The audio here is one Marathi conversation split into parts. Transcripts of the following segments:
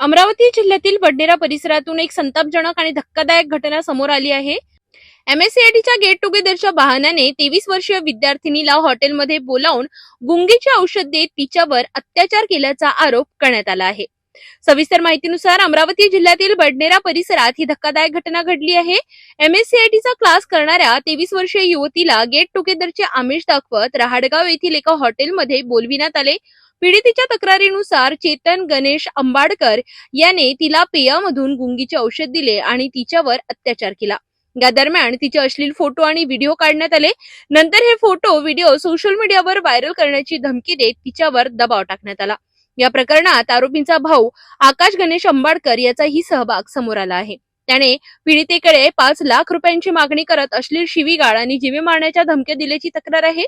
अमरावती जिल्ह्यातील बडनेरा परिसरातून एक संतापजनक आणि धक्कादायक घटना समोर आली आहे। एमएससीआयटीच्या गेट टुगेदरच्या बहाण्याने 23 वर्षीय विद्यार्थिनीला हॉटेलमध्ये बोलावून गुंगीचे औषध देत तिच्यावर अत्याचार केल्याचा आरोप करण्यात आला आहे। सविस्तर माहितीनुसार अमरावती जिल्ह्यातील बडनेरा परिसरात ही धक्कादायक घटना घडली आहे। एमएससीआयटीचा क्लास करणाऱ्या 23 वर्षीय युवतीला गेट टुगेदरचे आमिष दाखवत रहाटगाव येथील एका हॉटेलमध्ये बोलविण्यात आले। पीडितेच्या तक्रारीनुसार चेतन गणेश अंबाडकर याने तिला पेयामधून गुंगीचे औषध दिले आणि तिच्यावर अत्याचार केला। या दरम्यान तिचे अश्लील फोटो आणि व्हिडिओ काढण्यात आले। नंतर हे फोटो व्हिडिओ सोशल मीडियावर व्हायरल करण्याची धमकी देत तिच्यावर दबाव टाकण्यात आला। या प्रकरणात आरोपींचा भाऊ आकाश गणेश अंबाडकर याचाही सहभाग समोर आला आहे। त्याने पीडितेकडे 5 लाख रुपयांची मागणी करत अश्लील शिवीगाळ आणि जीवे मारण्याच्या धमक्या दिल्याची तक्रार आहे।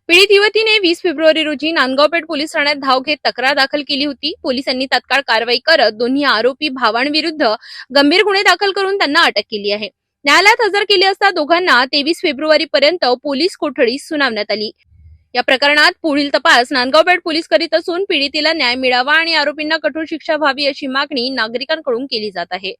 पीडित युवतीने 20 फेब्रुवारी रोजी नांदगाव पेठ पोलीस ठाण्यात धाव घेत तक्रार दाखल केली होती। पोलिसांनी तात्काळ कारवाई करत दोन्ही आरोपी भावांविरुद्ध गंभीर गुन्हे दाखल करून त्यांना अटक केली आहे। न्यायालयात हजर केले असता दोघांना 23 फेब्रुवारी पर्यंत पोलीस कोठडी सुनावण्यात आली। या प्रकरणात पुढील तपास नांदगाव पेठ पोलीस करीत असून पीडितेला न्याय मिळावा आणि आरोपींना कठोर शिक्षा व्हावी अशी मागणी नागरिकांकडून केली जात आहे।